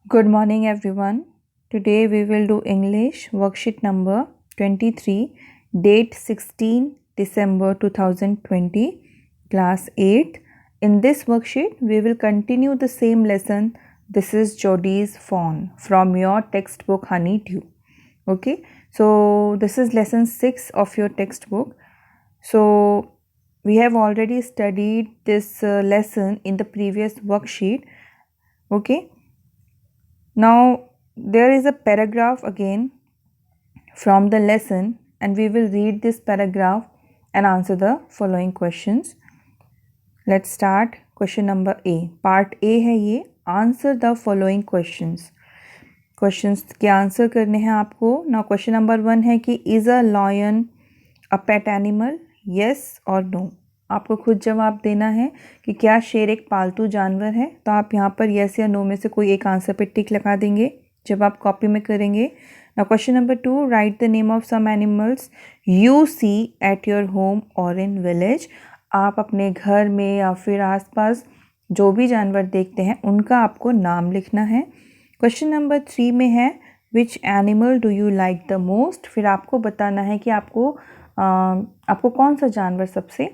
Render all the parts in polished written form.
Good morning, everyone. Today we will do English worksheet number 23, date 16 December 2020, class 8. In this worksheet, we will continue the same lesson. This is Jodie's phone from your textbook Honeydew. Okay, so this is lesson 6 of your textbook. So we have already studied this lesson in the previous worksheet. Okay. Now there is a paragraph again from the lesson and we will read this paragraph and answer the following questions. Let's start. Question number A. Part A है ये. Answer the following questions. Questions के answer करने हैं आपको. Now question number 1 है कि is a lion a pet animal? Yes or no. आपको खुद जवाब देना है कि क्या शेर एक पालतू जानवर है. तो आप यहाँ पर यस या नो में से कोई एक आंसर पे टिक लगा देंगे जब आप कॉपी में करेंगे. Now question number 2, write the name of some animals you see at your home और इन विलेज. आप अपने घर में या फिर आसपास जो भी जानवर देखते हैं उनका आपको नाम लिखना है. क्वेश्चन नंबर 3 में है which animal do you like the most. फिर आपको बताना है कि आपको कौन सा जानवर सबसे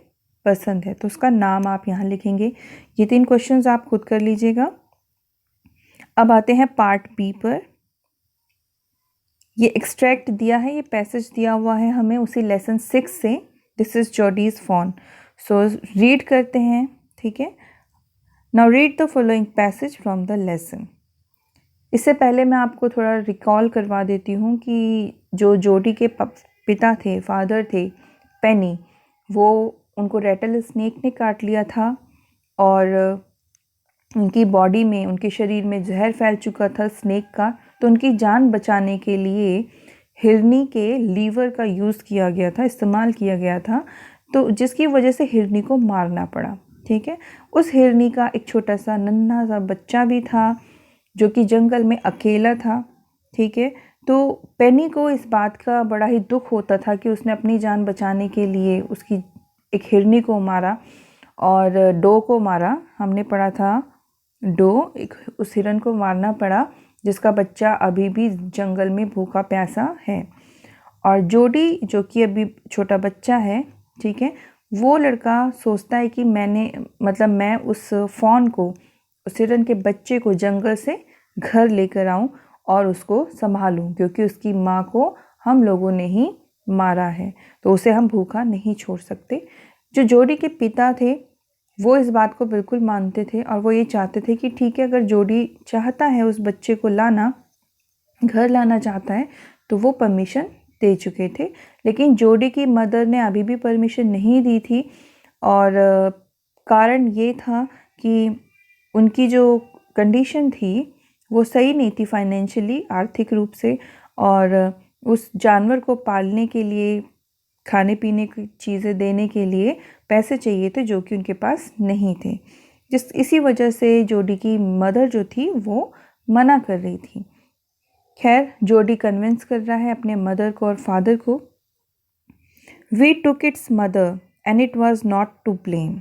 पसंद है, तो उसका नाम आप यहाँ लिखेंगे. ये 3 क्वेश्चंस आप खुद कर लीजिएगा. अब आते हैं पार्ट बी पर. ये एक्सट्रैक्ट दिया है, ये पैसेज दिया हुआ है हमें उसी लेसन 6 से. This is Jodie's phone. So read करते हैं. ठीक है. Now read the following passage from the lesson. इससे पहले मैं आपको थोड़ा रिकॉल करवा देती हूँ कि जो जोडी के पिता थे, फादर थे, पेनी, वो उनको रेटल स्नेक ने काट लिया था और उनकी बॉडी में, उनके शरीर में जहर फैल चुका था स्नेक का. तो उनकी जान बचाने के लिए हिरनी के लीवर का यूज़ किया गया था, इस्तेमाल किया गया था. तो जिसकी वजह से हिरनी को मारना पड़ा. ठीक है. उस हिरनी का एक छोटा सा नन्हा सा बच्चा भी था जो कि जंगल में अकेला था. ठीक है. तो पेनी को इस बात का बड़ा ही दुख होता था कि उसने अपनी जान बचाने के लिए उसकी एक हिरनी को मारा और डो को मारा. हमने पढ़ा था डो, उस हिरन को मारना पड़ा जिसका बच्चा अभी भी जंगल में भूखा प्यासा है. और जोडी जो कि अभी छोटा बच्चा है, ठीक है, वो लड़का सोचता है कि मैं उस फॉन को, उस हिरन के बच्चे को जंगल से घर लेकर आऊं और उसको संभालूं, क्योंकि उसकी माँ को हम लोगों ने ही मारा है, तो उसे हम भूखा नहीं छोड़ सकते. जो जोडी के पिता थे वो इस बात को बिल्कुल मानते थे और वो ये चाहते थे कि ठीक है, अगर जोडी चाहता है उस बच्चे को घर लाना चाहता है तो वो परमिशन दे चुके थे. लेकिन जोडी की मदर ने अभी भी परमिशन नहीं दी थी और कारण ये था कि उनकी जो कंडीशन थी वो सही नहीं थी फाइनेंशियली, आर्थिक रूप से, और उस जानवर को पालने के लिए, खाने पीने की चीज़ें देने के लिए पैसे चाहिए थे जो कि उनके पास नहीं थे. इसी वजह से जोडी की मदर जो थी वो मना कर रही थी. खैर, जोडी कन्विंस कर रहा है अपने मदर को और फादर को. We took its mother and it was not to blame.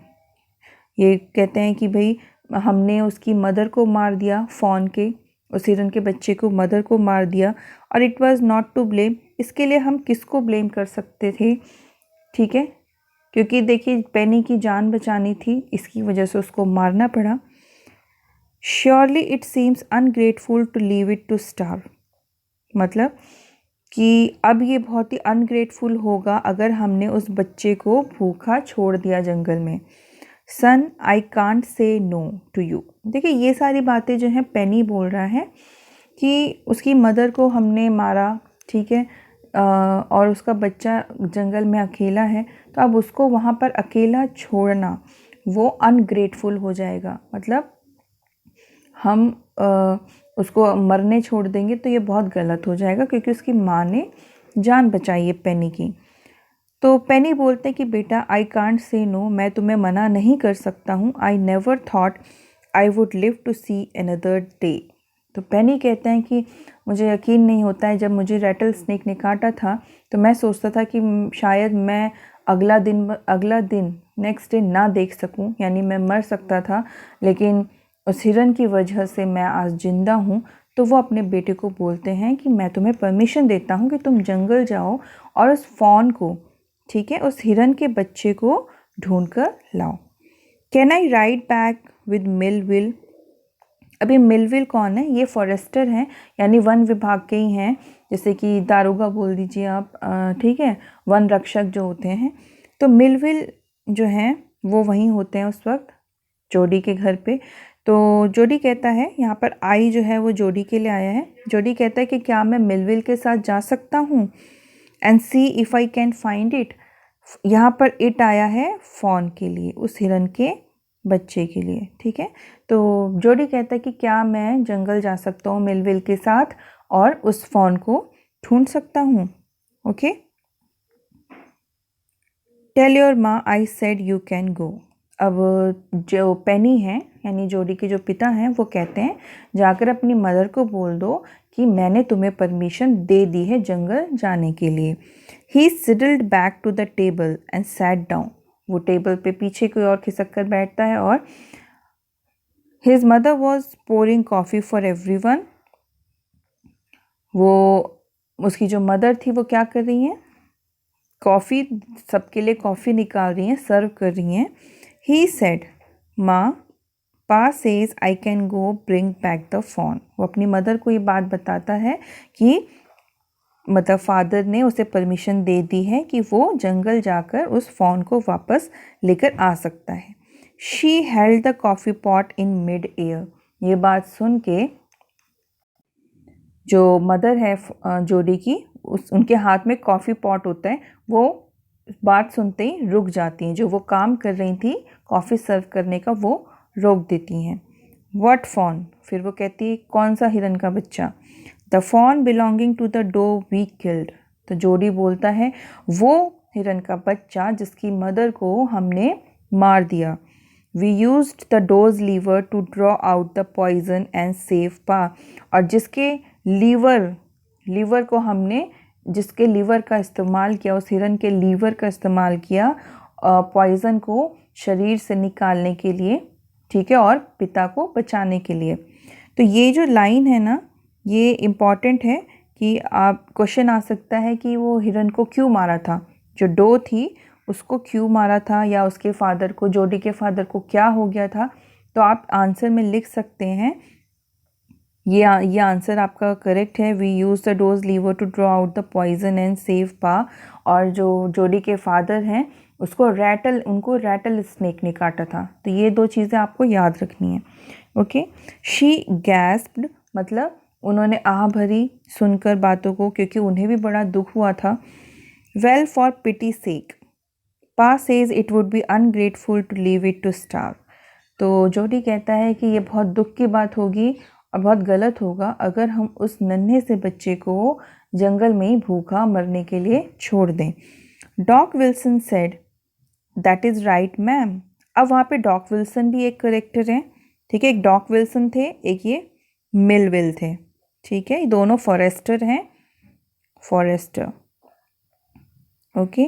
ये कहते हैं कि भाई हमने उसकी मदर को मार दिया, फॉन के, उस हिरन के बच्चे को, मदर को मार दिया, और it was not to blame. इसके लिए हम किसको ब्लेम कर सकते थे. ठीक है, क्योंकि देखिए पेनी की जान बचानी थी, इसकी वजह से उसको मारना पड़ा. Surely it seems ungrateful to leave it to starve. मतलब कि अब ये बहुत ही अनग्रेटफुल होगा अगर हमने उस बच्चे को भूखा छोड़ दिया जंगल में. Son I can't say no to you. देखिए ये सारी बातें जो हैं पेनी बोल रहा है कि उसकी मदर को हमने मारा, ठीक है, और उसका बच्चा जंगल में अकेला है, तो अब उसको वहाँ पर अकेला छोड़ना वो अनग्रेटफुल हो जाएगा. मतलब हम उसको मरने छोड़ देंगे तो ये बहुत गलत हो जाएगा, क्योंकि उसकी माँ ने जान बचाई है पेनी की. तो पेनी बोलते हैं कि बेटा आई कांट से नो, मैं तुम्हें मना नहीं कर सकता हूँ. I never thought I would live to see another day. तो पेनी कहते हैं कि मुझे यकीन नहीं होता है, जब मुझे रेटल स्नेक ने काटा था तो मैं सोचता था कि शायद मैं अगला दिन नेक्स्ट डे ना देख सकूं, यानी मैं मर सकता था. लेकिन उस हिरन की वजह से मैं आज जिंदा हूँ। तो वो अपने बेटे को बोलते हैं कि मैं तुम्हें परमिशन देता हूँ कि तुम जंगल जाओ और उस फॉन को, ठीक है, उस हिरन के बच्चे को ढूंढ कर लाओ। Can I ride back with Millville? अभी मिलविल कौन है? ये फॉरेस्टर हैं, यानी वन विभाग के ही हैं, जैसे कि दारोगा बोल दीजिए आप, ठीक है, वन रक्षक जो होते हैं। तो मिलविल जो हैं वो वहीं होते हैं उस वक्त जोडी के घर पे। तो जोडी कहता है, यहाँ पर आई जो है वो जोडी के लिए आया है। जोडी कहता है कि क्या मैं मिलविल के साथ जा सकता हूँ and C if I can find it. यहाँ पर इट आया है फॉन के लिए, उस हिरन के बच्चे के लिए, ठीक है। तो जोडी कहता है कि क्या मैं जंगल जा सकता हूँ मिलविल के साथ और उस फॉन को ढूंढ सकता हूँ। ओके, टेल योर माँ I said you can go. अब जो पेनी है, यानी जोडी के जो पिता हैं, वो कहते हैं जाकर अपनी मदर को बोल दो कि मैंने तुम्हें परमिशन दे दी है जंगल जाने के लिए। He settled back to the table and sat down. वो टेबल पे पीछे की ओर खिसक कर बैठता है और his mother was pouring coffee for everyone. वो, उसकी जो मदर थी वो क्या कर रही हैं? कॉफ़ी, सबके लिए कॉफ़ी निकाल रही हैं, सर्व कर रही हैं। ही said, Ma, Pa says I can go bring back the fawn. वो अपनी मदर को ये बात बताता है कि मतलब फादर ने उसे परमिशन दे दी है कि वो जंगल जाकर उस फॉन को वापस लेकर आ सकता है। She held the coffee pot in mid air. ये बात सुन के जो मदर है जोडी की, उनके हाथ में कॉफ़ी पॉट होता है, वो बात सुनते ही रुक जाती हैं। जो वो काम कर रही थी कॉफ़ी सर्व करने का, वो रोक देती हैं। What fawn? फिर वो कहती है कौन सा हिरन का बच्चा? The fawn belonging to the doe we killed. तो जोडी बोलता है वो हिरन का बच्चा जिसकी मदर को हमने मार दिया। We used the doe's liver to draw out the poison and save Pa. और जिसके लीवर को हमने, जिसके लीवर का इस्तेमाल किया, उस हिरन के लीवर का इस्तेमाल किया पॉइज़न को शरीर से निकालने के लिए, ठीक है, और पिता को बचाने के लिए। तो ये जो लाइन है ना, ये इम्पॉर्टेंट है कि आप क्वेश्चन आ सकता है कि वो हिरन को क्यों मारा था, जो डो थी उसको क्यों मारा था, या उसके फादर को, जोडी के फादर को क्या हो गया था। तो आप आंसर में लिख सकते हैं, ये आंसर आपका करेक्ट है। We use the doe's liver to draw out the poison and save Pa. और जो जोडी के फादर हैं उनको रैटल स्नेक ने काटा था। तो ये दो चीज़ें आपको याद रखनी है। ओके, शी गैस्प्ड, मतलब उन्होंने आह भरी सुनकर बातों को, क्योंकि उन्हें भी बड़ा दुख हुआ था। Well, for pity sake, Pa says it would be ungrateful to leave it to starve. तो जोडी कहता है कि ये बहुत दुख की बात होगी और बहुत गलत होगा अगर हम उस नन्हे से बच्चे को जंगल में ही भूखा मरने के लिए छोड़ दें। Doc Wilson said, that is right ma'am. अब वहाँ पे डॉक विल्सन भी एक करेक्टर है, ठीक है। एक डॉक विल्सन थे, एक ये मिलविल थे, ठीक है। ये दोनों फॉरेस्टर हैं, फॉरेस्टर। ओके,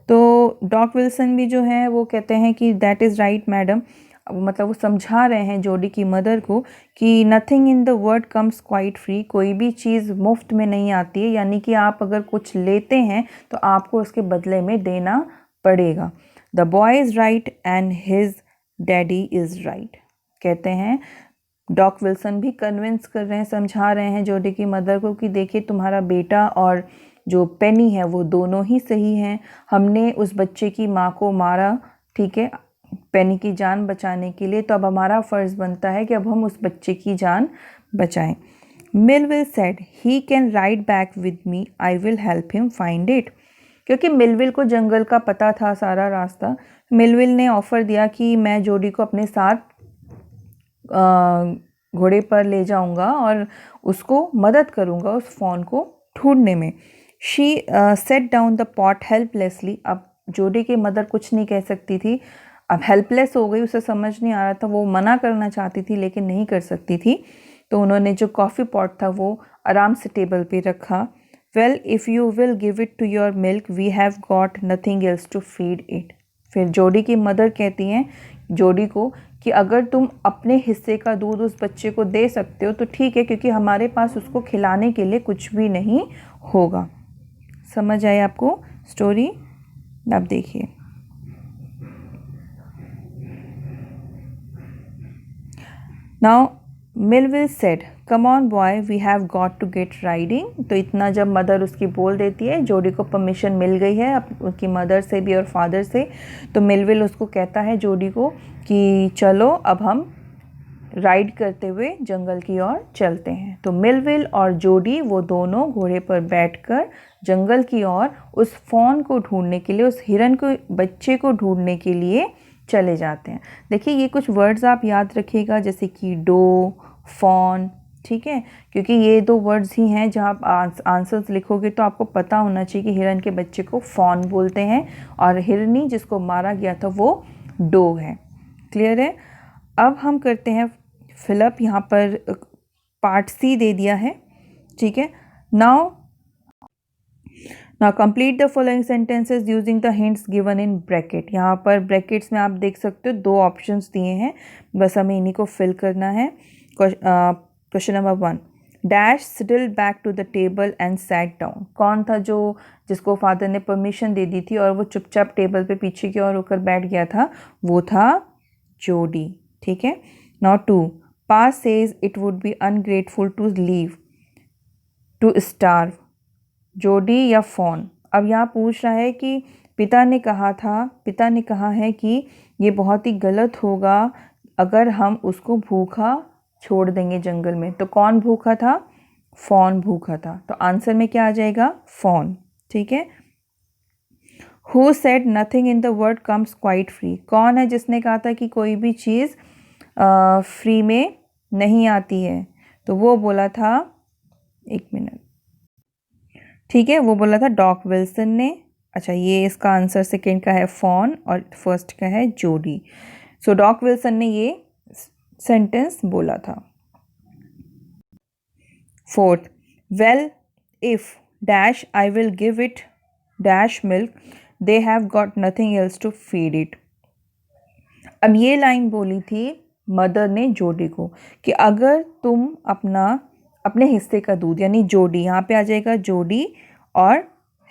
तो डॉक विल्सन भी जो है वो कहते हैं कि दैट इज़ राइट मैडम। मतलब वो समझा रहे हैं जोडी की मदर को कि nothing in the world comes quite free. कोई भी चीज़ मुफ्त में नहीं आती है, यानी कि आप अगर कुछ लेते हैं तो आपको उसके बदले में देना पड़ेगा। The boy is right and his daddy is right. कहते हैं डॉक विल्सन भी कन्विंस कर रहे हैं, समझा रहे हैं जोडी की मदर को कि देखिए तुम्हारा बेटा और जो पेनी है वो दोनों ही सही हैं। हमने उस बच्चे की माँ को मारा, ठीक है, पेनी की जान बचाने के लिए, तो अब हमारा फ़र्ज़ बनता है कि अब हम उस बच्चे की जान बचाएं। Millville said, he can ride back with me, I will help him find it. क्योंकि मिलविल को जंगल का पता था सारा रास्ता, मिलविल ने ऑफ़र दिया कि मैं जोडी को अपने साथ घोड़े पर ले जाऊंगा और उसको मदद करूंगा उस फ़ॉन को ढूंढने में। She said down the pot helplessly. अब जोडी की मदर कुछ नहीं कह सकती थी, अब हेल्पलेस हो गई, उसे समझ नहीं आ रहा था, वो मना करना चाहती थी लेकिन नहीं कर सकती थी। तो उन्होंने जो कॉफ़ी पॉट था वो आराम से टेबल पे रखा। Well, if you will give it to your milk we have got nothing else to feed it. फिर जोडी की मदर कहती हैं जोडी को कि अगर तुम अपने हिस्से का दूध उस बच्चे को दे सकते हो तो ठीक है, क्योंकि हमारे पास उसको खिलाने के लिए कुछ भी नहीं होगा। समझ आए आपको स्टोरी? अब देखिए, now Millwheel said come on boy we have got to get riding. तो इतना जब मदर उसकी बोल देती है, जोडी को परमिशन मिल गई है उसकी मदर से भी और फादर से, तो मिलविल उसको कहता है जोडी को कि चलो अब हम राइड करते हुए जंगल की ओर चलते हैं। तो मिलविल और जोडी वो दोनों घोड़े पर बैठकर जंगल की ओर उस फॉन को ढूंढने के लिए, उस हिरन को बच्चे को ढूंढने के लिए चले जाते हैं। देखिए ये कुछ वर्ड्स आप याद रखिएगा, जैसे कि डो, फॉन, ठीक है, क्योंकि ये दो वर्ड्स ही हैं जहाँ आप आंसर्स लिखोगे तो आपको पता होना चाहिए कि हिरन के बच्चे को फॉन बोलते हैं और हिरनी जिसको मारा गया था वो डो है। क्लियर है? अब हम करते हैं फिलअप। यहाँ पर पार्ट सी दे दिया है, ठीक है। Now complete the following sentences using the hints given in bracket. यहाँ पर ब्रैकेट्स में आप देख सकते हो 2 ऑप्शंस दिए हैं, बस हमें इन्हीं को फिल करना है। Question number 1, dash sidled back to the table and sat down. कौन था जिसको फादर ने परमिशन दे दी थी और वो चुपचाप टेबल पे पीछे की ओर होकर बैठ गया था? वो था जोडी, ठीक है। Now 2, Pa's says it would be ungrateful to leave to starve, Jody या फॉन? अब यहाँ पूछ रहा है कि पिता ने कहा है कि ये बहुत ही गलत होगा अगर हम उसको भूखा छोड़ देंगे जंगल में। तो कौन भूखा था? फॉन भूखा था। तो आंसर में क्या आ जाएगा? फॉन, ठीक है। Who said nothing in the world comes quite free. कौन है जिसने कहा था कि कोई भी चीज़ फ्री में नहीं आती है? तो वो बोला था, एक मिनट, ठीक है, वो बोला था डॉक विल्सन ने। अच्छा, ये इसका आंसर सेकेंड का है फॉन और फर्स्ट का है जोडी। सो डॉक विल्सन ने ये सेंटेंस बोला था। 4th, well if dash I will give it dash milk they have got nothing else to feed it. अब ये लाइन बोली थी मदर ने जोडी को कि अगर तुम अपने हिस्से का दूध, यानी जोडी, यहाँ पे आ जाएगा जोडी और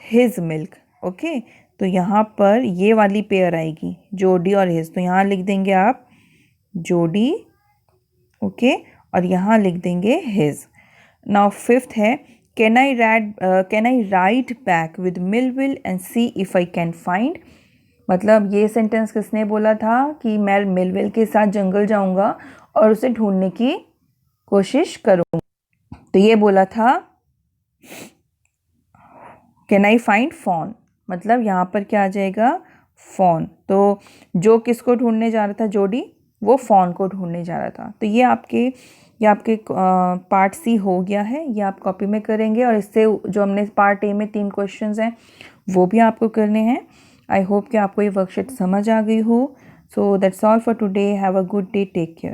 हिज मिल्क, ओके। तो यहाँ पर ये वाली पेयर आएगी जोडी और हिज, तो यहाँ लिख देंगे आप जोडी, ओके, और यहाँ लिख देंगे हिज। नाउ 5th है, can I ride back with Millville and see if I can find. मतलब ये सेंटेंस किसने बोला था कि मैं मिलविल के साथ जंगल जाऊंगा और उसे ढूंढने की कोशिश करूंगा? तो ये बोला था कैन आई फाइंड फॉन, मतलब यहाँ पर क्या आ जाएगा? फॉन। तो जो किसको ढूंढने जा रहा था? जोडी, वो फॉन को ढूंढने जा रहा था। तो ये आपके पार्ट सी हो गया है, ये आप कॉपी में करेंगे और इससे जो हमने पार्ट ए में 3 क्वेश्चंस हैं वो भी आपको करने हैं। आई होप कि आपको ये वर्कशीट समझ आ गई हो। So that's all for today. Have a good day, take care.